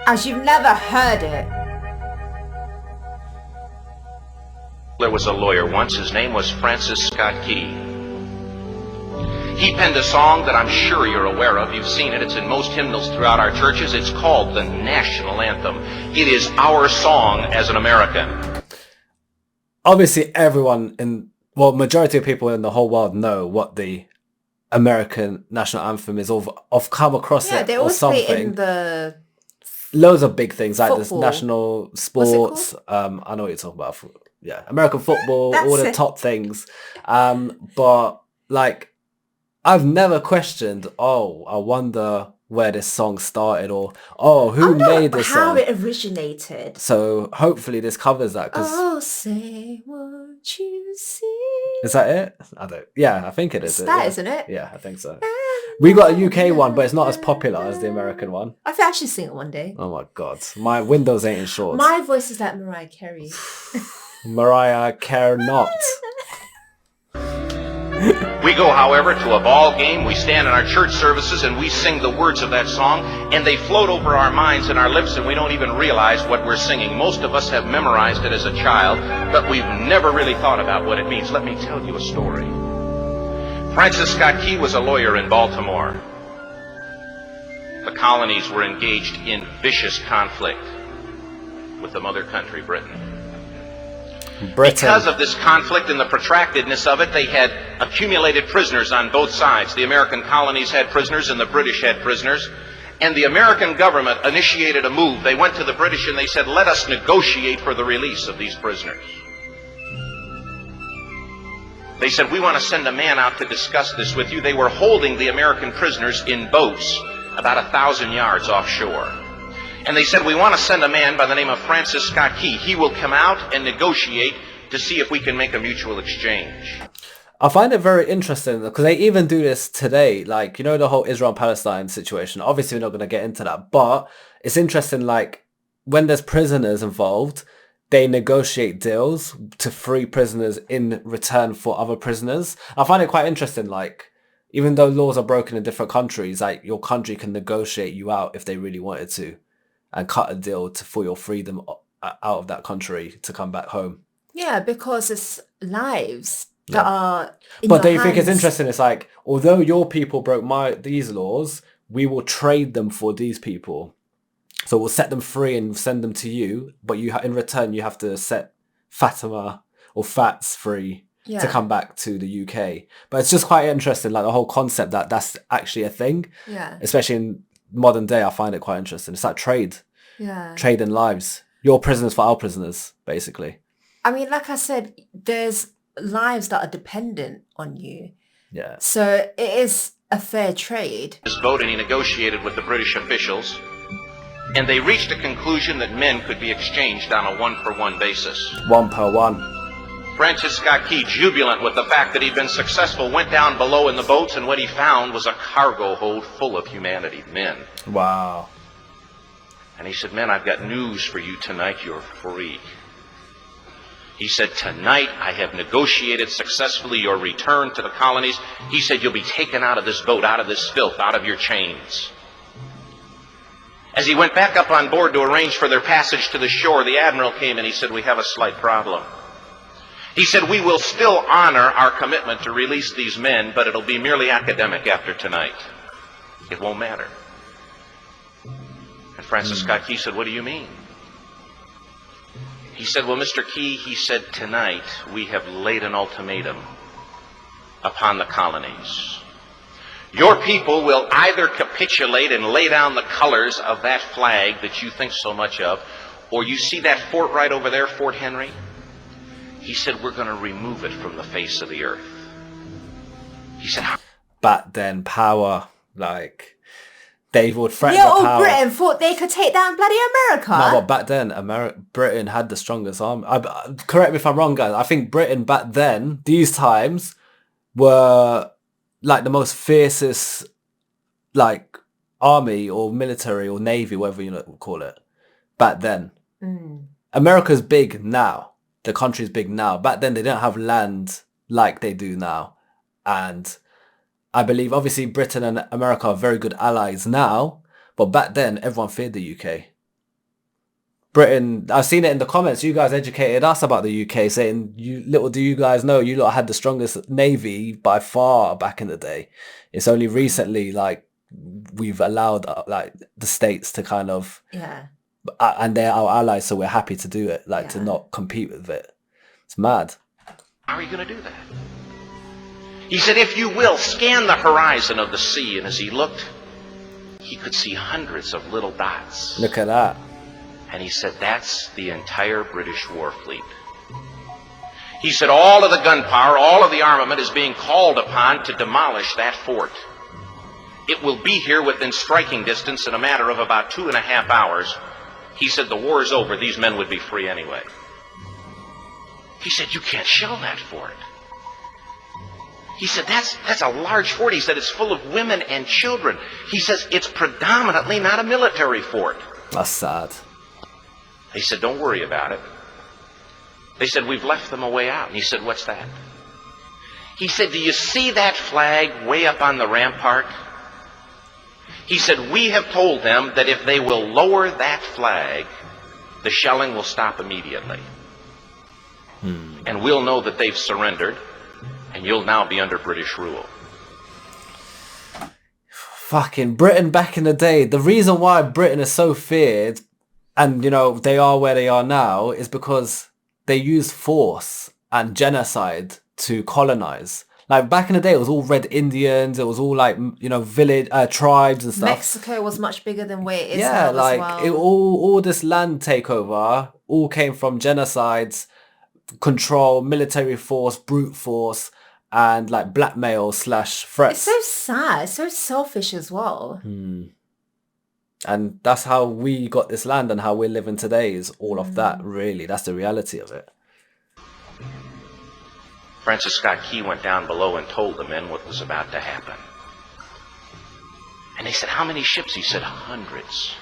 as you've never heard it. There was a lawyer once. His name was Francis Scott Key. He penned a song that I'm sure you're aware of. You've seen it. It's in most hymnals throughout our churches. It's called the national anthem. It is our song as an American. Obviously, majority of people in the whole world know what the American national anthem is, or have come across it they or always play something. it in the loads of big things like this football. national sports. I know what you're talking about. Yeah, American football, all the top things. But like, I've never questioned. Oh, I wonder where this song started, or who made this song? How it originated. So hopefully this covers that. Oh, say what you see. Is that it? I think it is. Isn't it? Yeah, I think so. We got a UK one, but it's not as popular as the American one. I think I should sing it one day. Oh my god, my Windows ain't in shorts. My voice is like Mariah Carey. Mariah Carey not. We go, however, to a ball game. We stand in our church services and we sing the words of that song, and they float over our minds and our lips, and we don't even realize what we're singing. Most of us have memorized it as a child, but we've never really thought about what it means. Let me tell you a story. Francis Scott Key was a lawyer in Baltimore. The colonies were engaged in vicious conflict with the mother country, Britain. Because of this conflict and the protractedness of it, they had accumulated prisoners on both sides. The American colonies had prisoners and the British had prisoners. And the American government initiated a move. They went to the British and they said, let us negotiate for the release of these prisoners. They said, we want to send a man out to discuss this with you. They were holding the American prisoners in boats about 1,000 yards offshore. And they said, we want to send a man by the name of Francis Scott Key. He will come out and negotiate to see if we can make a mutual exchange. I find it very interesting because they even do this today. Like, you know, the whole Israel and Palestine situation. Obviously, we're not going to get into that. But it's interesting, like, when there's prisoners involved, they negotiate deals to free prisoners in return for other prisoners. I find it quite interesting, like, even though laws are broken in different countries, like, your country can negotiate you out if they really wanted to, and cut a deal for your freedom out of that country to come back home. Yeah, because it's lives that are in But your do you think it's hands. interesting? It's like, although your people broke these laws, we will trade them for these people. So we'll set them free and send them to you, but in return you have to set Fatima or Fats free to come back to the UK. But it's just quite interesting, like the whole concept that that's actually a thing. Yeah. Especially in modern day, I find it quite interesting. It's like trade. Yeah. Trade in lives. Your prisoners for our prisoners, basically. I mean, like I said, there's lives that are dependent on you. Yeah. So it is a fair trade. This vote, and he negotiated with the British officials, and they reached a conclusion that men could be exchanged on a one-for-one basis. 1 per 1. Francis Scott Key, jubilant with the fact that he'd been successful, went down below in the boats, and what he found was a cargo hold full of humanity, men. Wow. And he said, men, I've got news for you tonight. You're free. He said, tonight I have negotiated successfully your return to the colonies. He said, you'll be taken out of this boat, out of this filth, out of your chains. As he went back up on board to arrange for their passage to the shore, the admiral came and he said, we have a slight problem. He said, we will still honor our commitment to release these men, but it'll be merely academic after tonight. It won't matter. And Francis Scott Key said, what do you mean? He said, well, Mr. Key, he said, tonight we have laid an ultimatum upon the colonies. Your people will either capitulate and lay down the colors of that flag that you think so much of, or you see that fort right over there, Fort Henry? He said, we're going to remove it from the face of the earth. He said, back then, power, like, they would threaten Little the power. Britain thought they could take down bloody America. No, but back then, Britain had the strongest army. Correct me if I'm wrong, guys. I think Britain back then, these times, were like the most fiercest, like, army or military or navy, whatever you call it, back then. America's big now. The country's big now. Back then, they didn't have land like they do now. And I believe, obviously, Britain and America are very good allies now. But back then, everyone feared the UK. Britain, I've seen it in the comments. You guys educated us about the UK, saying, "You little do you guys know, you lot had the strongest navy by far back in the day. It's only recently, like, we've allowed like the states to kind of, Yeah. and they're our allies, so we're happy to do it, like to Yeah. not compete with it. It's mad." How are you going to do that? He said, if you will, scan the horizon of the sea. And as he looked, he could see hundreds of little dots. Look at that. And he said, that's the entire British war fleet. He said, all of the gunpowder, all of the armament is being called upon to demolish that fort. It will be here within striking distance in a matter of about 2.5 hours. He said, the war is over. These men would be free anyway. He said, you can't shell that fort. He said, that's a large fort. He said, it's full of women and children. He says, it's predominantly not a military fort. That's sad. He said, don't worry about it. They said, we've left them a way out. And he said, what's that? He said, do you see that flag way up on the rampart? He said, we have told them that if they will lower that flag, the shelling will stop immediately. And we'll know that they've surrendered, and you'll now be under British rule. Fucking Britain back in the day. The reason why Britain is so feared, and you know they are where they are now, is because they used force and genocide to colonize. Like back in the day, it was all Red Indians. It was all like, you know, village tribes and stuff. Mexico was much bigger than where it is Yeah, now like as well. it all this land takeover all came from genocides, control, military force, brute force, and like blackmail / It's threats. so sad. It's so selfish as well. And that's how we got this land and how we're living today is all of that, really. That's the reality of it. Francis Scott Key went down below and told the men what was about to happen. And they said, how many ships? He said, hundreds.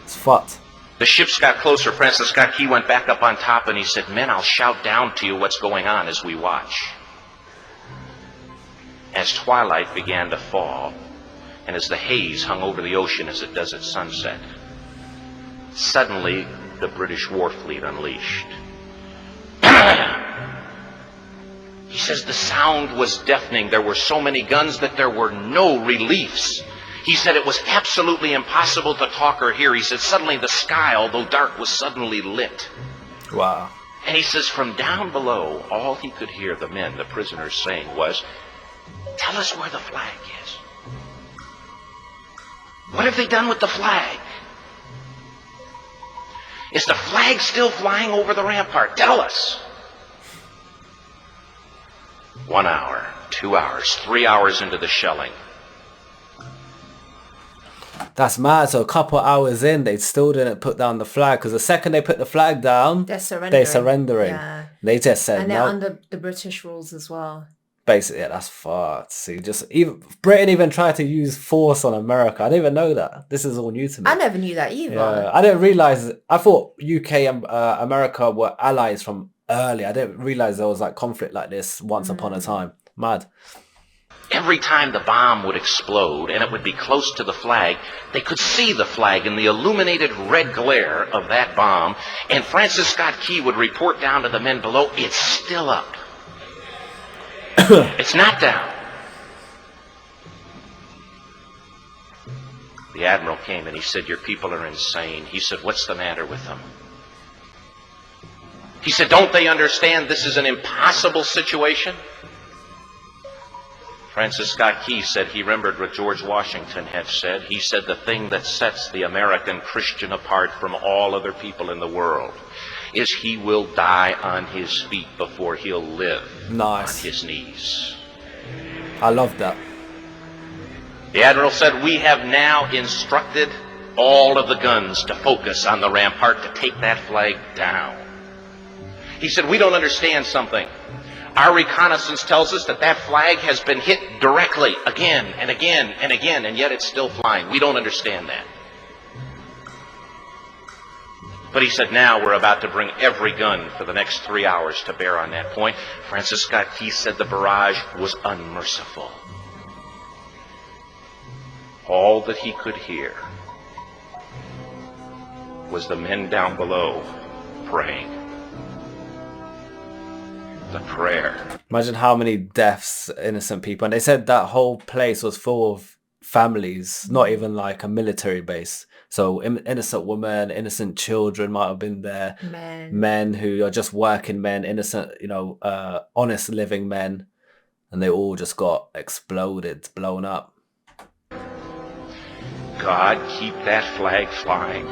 It's fucked. The ships got closer. Francis Scott Key went back up on top and he said, men, I'll shout down to you what's going on as we watch. As twilight began to fall, and as the haze hung over the ocean as it does at sunset, suddenly the British war fleet unleashed. He says the sound was deafening. There were so many guns that there were no reliefs. He said it was absolutely impossible to talk or hear. He said suddenly the sky, although dark, was suddenly lit. Wow. And he says from down below, all he could hear the men, the prisoners, saying was, tell us where the flag is. What have they done with the flag? Is the flag still flying over the rampart? Tell us. 1 hour, 2 hours, 3 hours into the shelling. That's mad. So a couple hours in, they still didn't put down the flag, because the second they put the flag down, They're surrendering. they're surrendering. Yeah. They just said And they're no. under the British rules as well. Basically, yeah, that's fucked. See, just even Britain even tried to use force on America. I didn't even know that. This is all new to me. I never knew that either. Yeah, I didn't realize. I thought UK and America were allies from early. I didn't realize there was like conflict like this once upon a time. Mad. Every time the bomb would explode and it would be close to the flag, they could see the flag in the illuminated red glare of that bomb. And Francis Scott Key would report down to the men below, it's still up. It's not down. The admiral came and he said, your people are insane. He said, what's the matter with them? He said, don't they understand this is an impossible situation? Francis Scott Key said he remembered what George Washington had said. He said the thing that sets the American Christian apart from all other people in the world is he will die on his feet before he'll live Nice. on his knees. I love that. The admiral said, we have now instructed all of the guns to focus on the rampart to take that flag down. He said, we don't understand something. Our reconnaissance tells us that that flag has been hit directly again and again and again, and yet it's still flying. We don't understand that. But he said, now we're about to bring every gun for the next 3 hours to bear on that point. Francis Scott Key said the barrage was unmerciful. All that he could hear was the men down below praying. The prayer. Imagine how many deaths, innocent people. And they said that whole place was full of families, not even like a military base. So innocent women, innocent children might have been there. Men who are just working men, innocent, honest living men. And they all just got exploded, blown up. God, keep that flag flying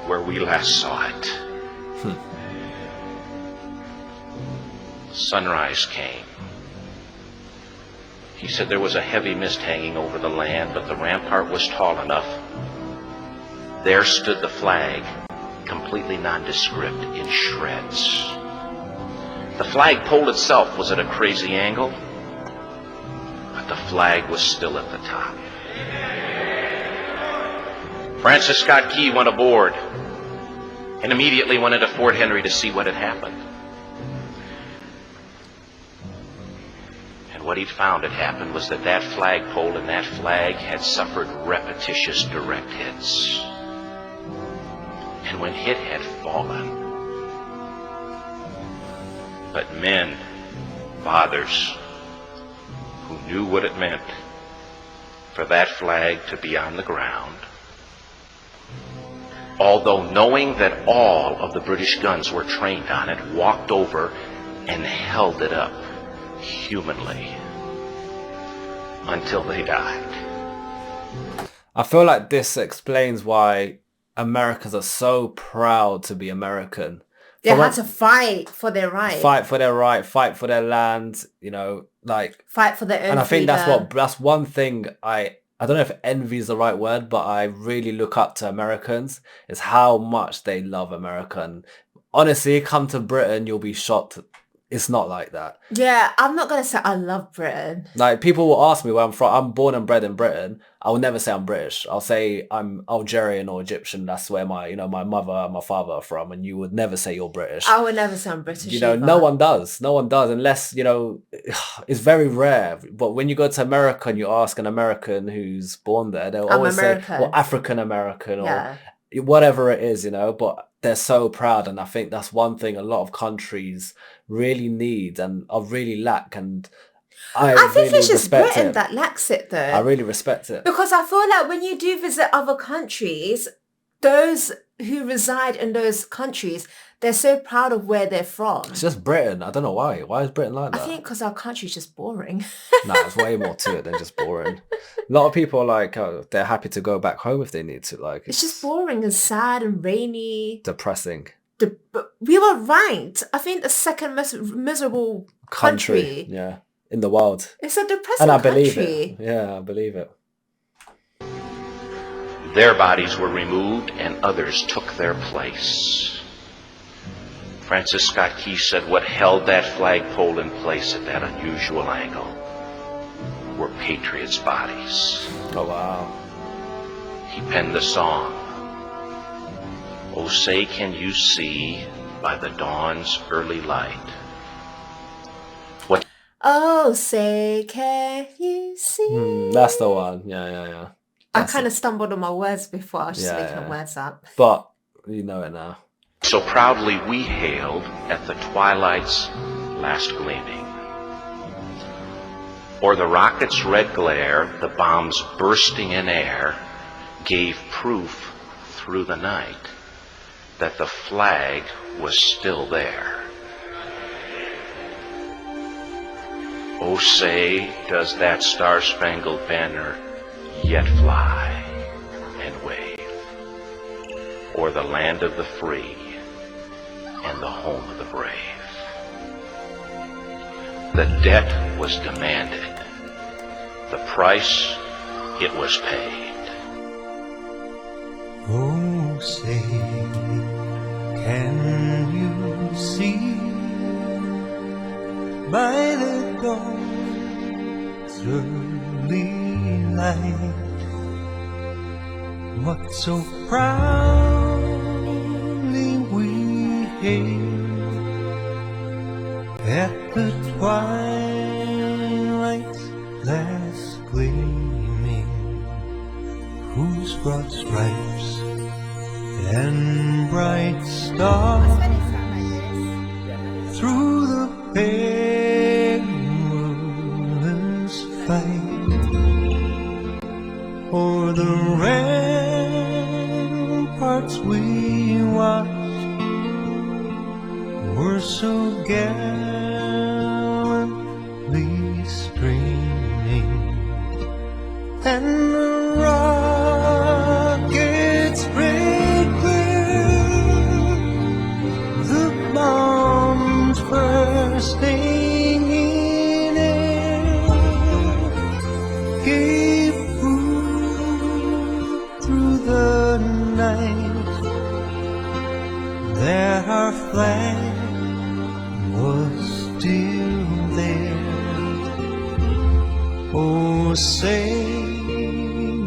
where we last saw it. Sunrise came. He said there was a heavy mist hanging over the land, but the rampart was tall enough. There stood the flag, completely nondescript, in shreds. The flagpole itself was at a crazy angle, but the flag was still at the top. Francis Scott Key went aboard and immediately went into Fort Henry to see what had happened. And what he'd found had happened was that flagpole and that flag had suffered repetitious direct hits. And when it had fallen, but men, fathers, who knew what it meant for that flag to be on the ground, although knowing that all of the British guns were trained on it, walked over and held it up humanly until they died. I feel like this explains why Americans are so proud to be American. They had to fight for their right. Fight for their right, fight for their land, fight for their own And I think freedom. that's one thing I don't know if envy is the right word, but I really look up to Americans, is how much they love America. And honestly, come to Britain, you'll be shocked. It's not like that. Yeah, I'm not going to say I love Britain. Like, people will ask me where I'm from. I'm born and bred in Britain. I will never say I'm British. I'll say I'm Algerian or Egyptian. That's where my mother and my father are from. And you would never say you're British. I would never say I'm British either. No one does. No one does, unless, it's very rare. But when you go to America and you ask an American who's born there, they'll always say, well, African American or whatever it is, but they're so proud. And I think that's one thing a lot of countries really need and really lack. And I think really it's just Britain that lacks it, though. I really respect it. Because I feel like when you do visit other countries, those who reside in those countries, they're so proud of where they're from. It's just Britain. I don't know why. Why is Britain like that? I think because our country's just boring. No, there's way more to it than just boring. A lot of people are like, they're happy to go back home if they need to. Like, it's just boring and sad and rainy. Depressing. We were ranked, I think, the second most miserable country. Yeah, in the world. It's a depressing and I country. Believe it. Yeah, I believe it. Their bodies were removed and others took their place. Francis Scott Key said what held that flagpole in place at that unusual angle were patriots' bodies. Oh, wow. He penned the song, "Oh, say can you see by the dawn's early light what..." Oh, say can you see? That's the one. Yeah. I kind of stumbled on my words before. I was just making words up. But you know it now. So proudly we hailed at the twilight's last gleaming. O'er the rocket's red glare, the bombs bursting in air, gave proof through the night that the flag was still there. Oh, say, does that star-spangled banner yet fly and wave o'er the land of the free and the home of the brave? The debt was demanded. The price, it was paid. Oh, say, can you see by the dawn's early light what so proudly we hailed at the twilight's last gleaming, whose broad stripes and bright stars through the perilous fight, o'er the ramparts we watched were so gallantly streaming, and the rockets break through the bombs bursting in air, gave proof through the night that our flag was still there. Oh, say,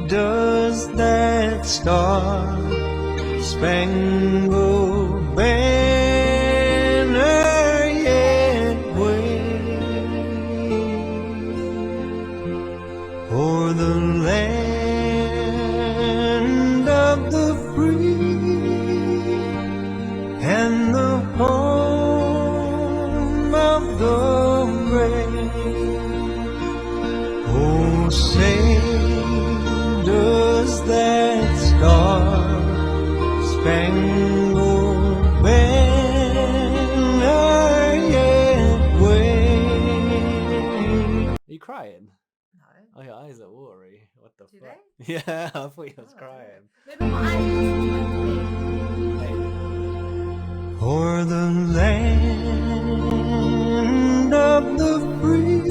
does that star-spangled banner yet wave o'er the land of the free and the home of the brave? Oh, say, does that star-spangled banner yet wave? Are you crying? No. Oh, your eyes are watery. What the Do fuck? they? Yeah, I thought you was crying. Maybe my eyes are O'er the land of the free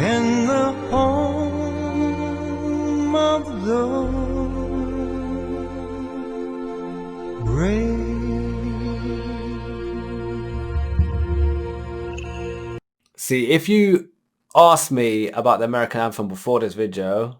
and the home of the brave. See, if you asked me about the American anthem before this video,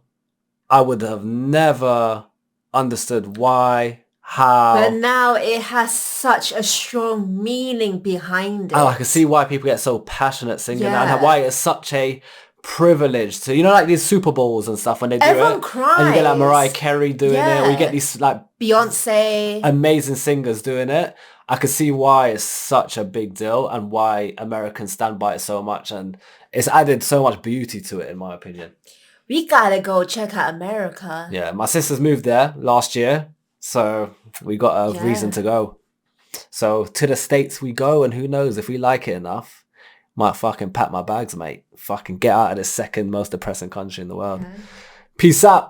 I would have never understood why, how. But now it has such a strong meaning behind it. And I can see why people get so passionate singing that, and Yeah. why it's such a privilege to, you know, like these Super Bowls and stuff when they do Everyone it. And you get like Mariah cries. Carey doing it, or you get these like Beyonce. amazing singers doing it. I can see why it's such a big deal and why Americans stand by it so much, and it's added so much beauty to it, in my opinion. We gotta go check out America. Yeah, my sisters moved there last year, so we got a Yeah. reason to go. So to the States we go, and who knows, if we like it enough, might fucking pack my bags, mate. Fucking get out of this second most depressing country in the world. Yeah. Peace out.